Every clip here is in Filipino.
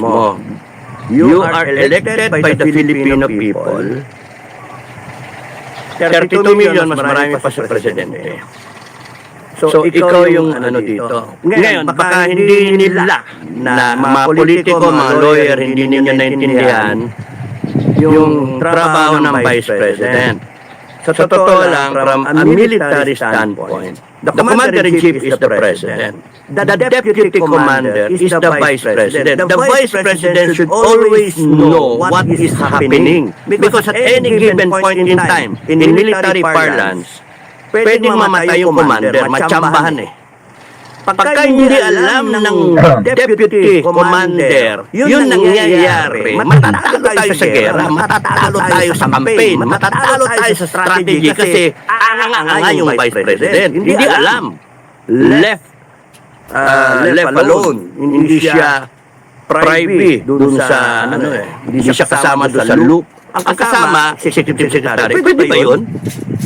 mo. You are elected by the Filipino people. 32 million, mas marami pa sa presidente. So, ikaw yung ano dito. Ngayon, baka hindi nila na mga politiko, mga lawyer, hindi ninyo naintindihan yung trabaho ng Vice President. Sa totoo lang, from a military standpoint, the Commander-in-Chief is the President. The Deputy Commander is the Vice President. The Vice President should always know what is happening. Because at any given point in time, in military parlance, pwedeng mamatay yung commander, matsambahan eh. Pagka hindi alam ng deputy commander, yun nangyayari, matatalo tayo sa gera, matatalo tayo sa campaign, matatalo tayo sa strategy kasi ang yung vice president. Hindi alam. Left alone. Hindi siya private dun sa hindi siya kasama dun sa loop. Ang kasama, executive secretary. Pwede ba yun?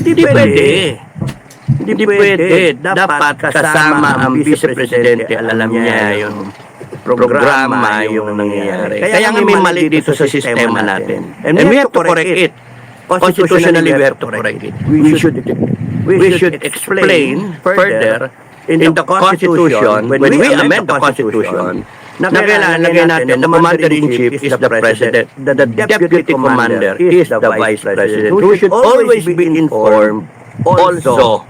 Hindi pwede. Hindi pwede. Dapat kasama ang vice-presidente. Alam niya yung programa, yung nangyayari. Kaya nga may mali dito sa sistema natin. And we have to correct it. Constitutionally, we have to correct it. We should explain further in the Constitution, when we amend the Constitution, na kailangan lagay natin, the Commander-in-Chief is the President, the Deputy Commander is the Vice President, who should always be informed also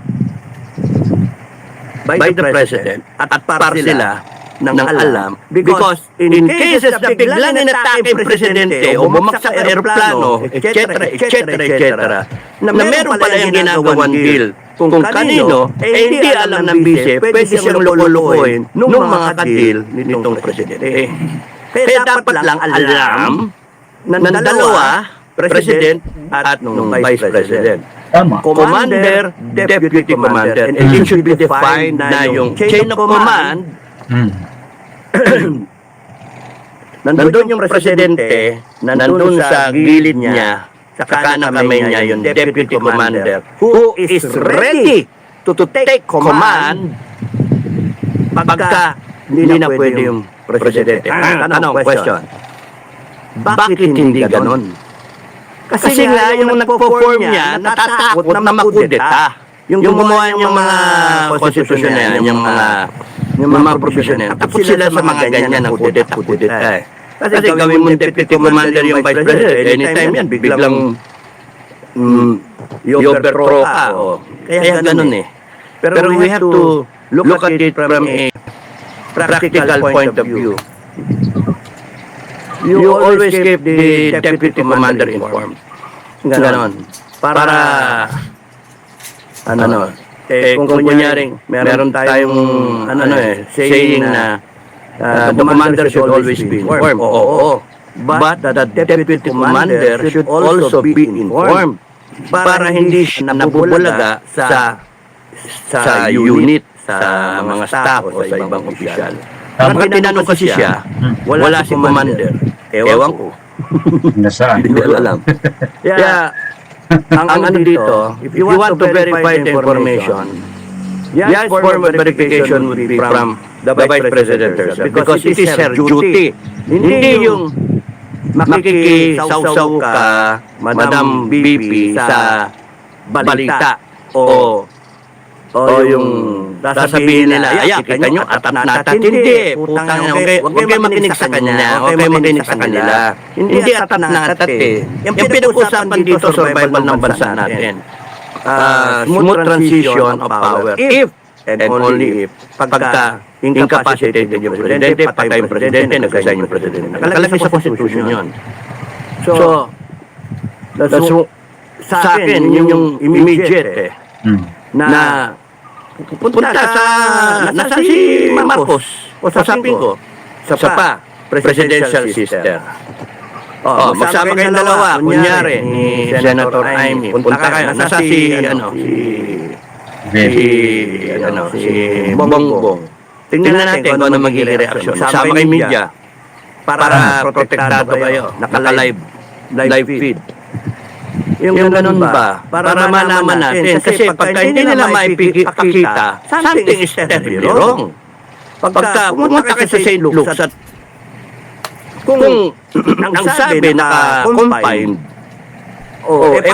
by the President at para sila ng alam because in cases na biglang inatake ang Presidente o bumagsak ang aeroplano, etc., na meron pala yung ginagawan bill kung kanino, hindi alam ng bise, pwede siyang lulukuhin ng mga kadil nitong Presidente. Kaya dapat lang alam ng dalawa, President at ng Vice President. Commander, Deputy Commander, and it should be defined na yung chain of command. Nandun yung Presidente, nandun sa gilid niya, sa kanang kamay niya yung Deputy Commander who is ready to take command pagka hindi na pwede yung Presidente. Tanong, question. Bakit hindi ganon? Kasi nga yung nagpo-form niya natatakot na makudeta. Yung gumawa yung mga konstitusyon na yan, yung mga profesyon na yan. Takot sila sa mga ganyan na kudeta eh. Kasi gawin mo Deputy Commander yung Vice President, anytime yan, biglang i-overthrow ka. Kaya ganun eh. Pero we have to look at it from a practical point of view. You always keep the Deputy Commander informed. Ganon. Para, kung kunyaring, meron tayong, saying na, the commander should always be informed. Oo. But the deputy commander should also be informed para hindi siya nabubulaga sa unit, sa mga staff o sa ibang opisyal. Pag tinanong kasi siya, wala si commander. Ewan ko. Nasaan? Hindi ko alam. Kaya, ang ano dito, if you want to verify the information, yes, form of verification would be from the Vice President herself because it is her duty. Hindi yung makikisaw-saw ka, Madam BP, sa balita o yung sasabihin nila, kita nyo, atat natat. Hindi, putang nyo, huwag kayo makinig sa kanya, huwag kayo makinig sa kanila. Hindi atat natat eh. Yung pinag-usapan dito, survival ng bansa natin. Smooth transition of power. If and only if pagka incapacitated yung presidente, patay yung presidente, nag-resign yung presidente. Nakalagay sa Constitution yun. So, sa akin, yun yung immediate eh, na punta nasa si Marcos o sa ko, sa pa, presidential sister. Magsama kayong dalawa, kunyari, ni Senator Amy, punta kayo, nasa si Bongbong. Tingnan natin kung ano magiging reaksyon. Sama kay media para protektado kayo. Naka-live feed. Yung ganun ba? Para malaman natin. Kasi pagka hindi nila maipakita, something is terribly wrong. Pagka pumunta ka sa St. Luke's at kung ang sabi naka-confined,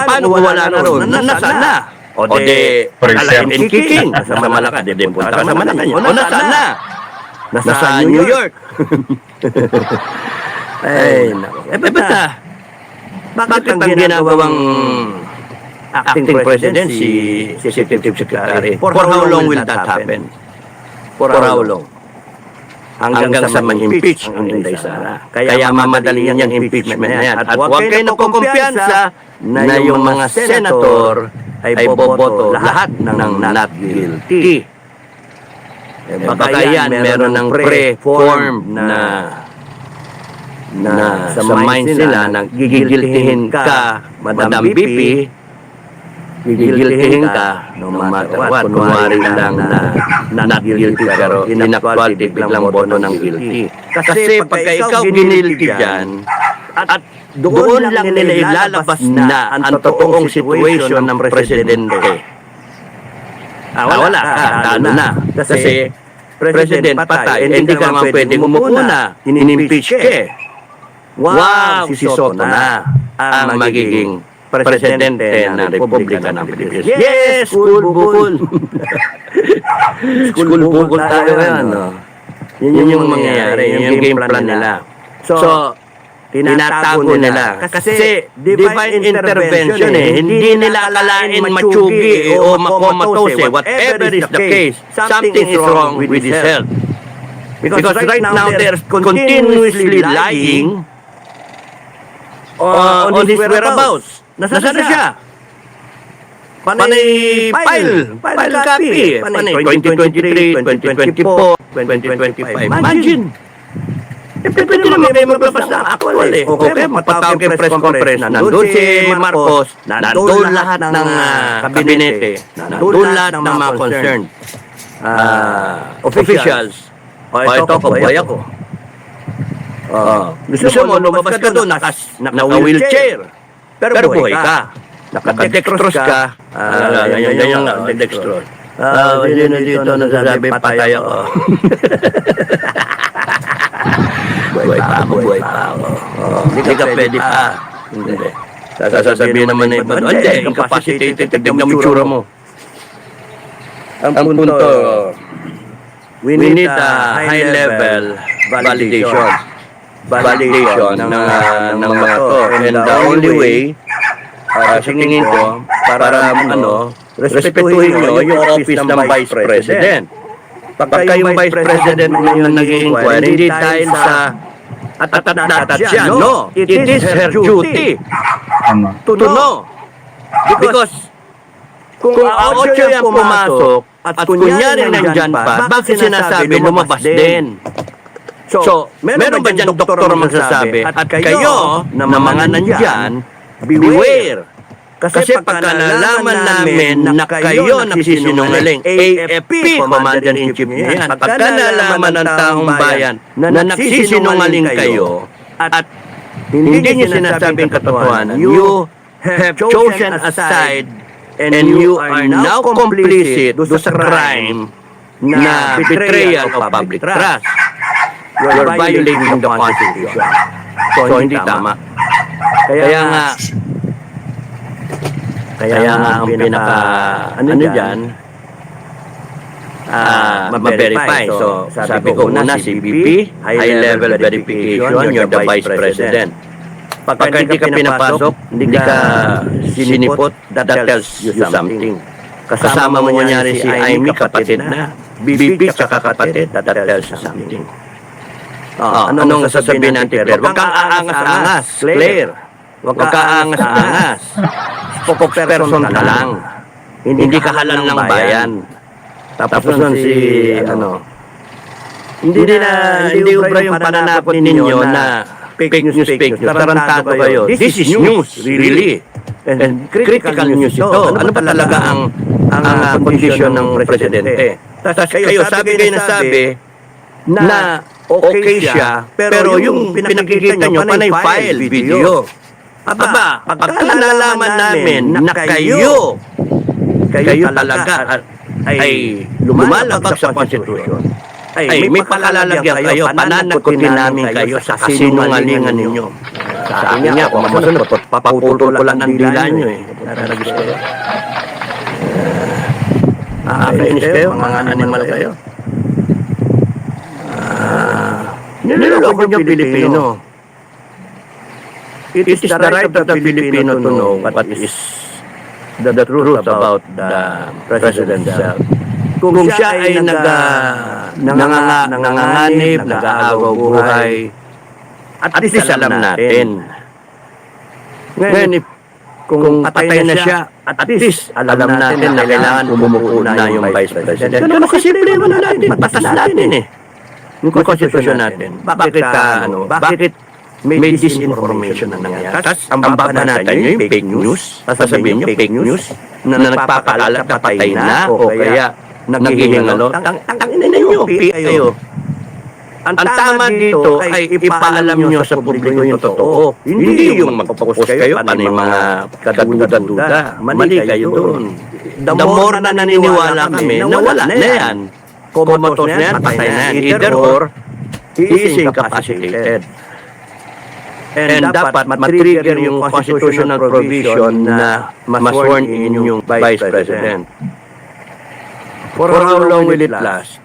paano kung wala na ron? Nasaan na? O de, For example, alain kicking. Sa Malacca, di punta ka sa Malacanang. O nasaan na? Nasa New York. Ay, nako. Basta, bakit ang ginagawang acting president si Executive Secretary? For how long will that happen? For how long? Hanggang sa ma-impeach ang Inday Sara. Kaya mamadali yan impeachment na yan. At huwag kayo nagkukumpiyansa na yung mga senator ay boboto lahat ng not guilty. Baka yan, meron ng pre-formed na sa minds nila na gigiltihin ka, Madam BP, gigiltihin ka, no matter what. Kunwari lang na not guilty, pero in actuality, biglang boto ng guilty. Kasi pagka ikaw ginilty dyan, at doon lang nila ilalabas na ang totoong situation ng presidente. Wala ka, talo na. Kasi president patay, hindi ka naman pwedeng umupo na, in-impeach ka. Wow, si Soto na ang magiging presidente ng Republika ng Pilipinas. Yes, school bukol. School bukol tayo ngayon. No? Yun yung mangyayari, yun yung game plan nila. So, tinatago nila. Kasi divine intervention hindi nila akalain matsugi o makomatose. Whatever is the case, something is wrong with his health. Because right now, they're continuously lying on his whereabouts. Nasaan na siya? Panay file copy. Panay 2023, 2024, 2025. Imagine. Pwede naman kayo maglabas ng actual Okay, matawag yung press conference na nandun si Marcos, nandun lahat ng kabinete, nandun lahat ng mga concerned officials. Ito, kabuhay ako. Gusto mo, lumabas ka doon, naka-wheelchair. Pero buhay ka. Naka-dextrose ka. Ganyan nga, dextrose. Dito nasasabi, patay ako. Buhay pa ako. Hindi ka pwede pa. Hindi. Sasabihin naman na iba, hindi, incapacitated, tignan mo itsura mo. Ang punto, we need a high-level validation ng mga to. And the only way, sa tingin ko, para respetuhin nyo yung office ng Vice President. Pagka yung Vice President yung nag-i-inquire, hindi dahil sa at siya. No, it is her duty to know. Because kung A8 yan pumasok at kunyari nandyan pa, bakit sinasabi lumabas din? So, meron ba dyan doktor ang magsasabi? At kayo, na mga nandyan, beware. Kasi pagka nalaman namin na kayo nagsisinungaling, AFP, Commander-in-Chief niya yan, pagka nalaman ng taong bayan na nagsisinungaling kayo at hindi niyo sinasabing katotohanan, you have chosen a side and you are now complicit do sa crime na betrayal of public trust. You are violating the Constitution. So, hindi tama. Kaya nga ang pinaka, dyan, ma-verify. So, sabi ko una, CBP, high-level verification, you're the Vice President. Pagka hindi ka pinapasok, hindi ka sinipot, that tells you something. Kasama mo kunyari si Amy, kapatid na. BBP, tsaka kapatid, that tells you something. Anong sasabihin natin, Claire? Huwag kang aangas-angas, Claire. Huwag kang aangas-angas. Spokesperson ka lang. Hindi ka halal ng bayan. Tapos nun si, hindi ubra yung pananakot ninyo na fake news. Tarantado kayo. This is news, really. And critical news ito. Ano pa talaga ang kondisyon ng presidente? Tapos kayo, sabi na okay siya, pero yung pinakikita nyo, panay file, video. Aba, pagka nalalaman namin na kayo talaga ay lumalabag sa Constitution, ay may pakalalagyan kayo, pananakutin namin kayo sa kasinungalingan ninyo. Sa akin nga, kung masunod, papaputol ko lang ng dila nyo eh. Naragis kayo. Nakakainis kayo, mga animal kayo. Niloloko nyo Pilipino. It is the right of the Filipino to know what is the truth about the President himself. Kung siya ay nanganganib, nag-aagaw buhay, at least alam natin. Ngayon, kung patay na siya, at least alam natin na kailangan bumuko na yung Vice President. Ganun kasimple naman natin, batas natin eh. Yung konstitusyon natin. Bakit may disinformation na nangyayari? Ang babanatan nyo yung fake news, sasabihin nyo fake news, na nagpapakalat na patay na, o kaya naghihingalo. Tangina nyo, kayo. Ang tama dito ay ipaalam nyo sa publiko yung totoo. Hindi yung magpapokus kayo, paano yung mga kaduda-duda. Mali kayo doon. The more na naniniwala kami, nawala na yan. Comatose na yan, patay na yan. Either or, he is incapacitated. And dapat matrigger yung constitutional provision na ma-sworn in yung Vice President. For how long will it last?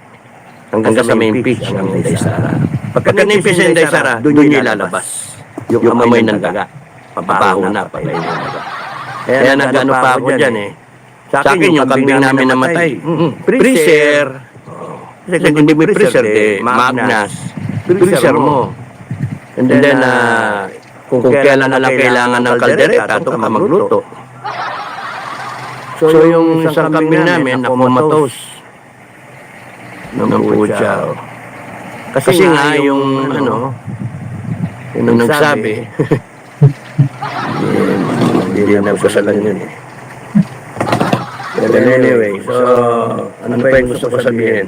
Hanggang sa may impeach ng Inday Sara. Pagka na-impeach ng Inday Sara, doon yung ilalabas. Yung amoy ng daga. Pabaho na, patay na yung daga. Kaya nag-ano pa ako dyan eh. Sa akin yung kambing namin namatay. Freezer. Kasi kung hindi mo freezer, magnas. Freezer mo. And then, kung kailan na lang kailangan ng kaldereta, ito ka magluto. So, yung isang kambing namin, nakumatos ng pucha. Kasi nga, yung yung nagsabi, hindi na nagsasalan yun eh. But anyway, so, ano pa yung gusto ko sabihin?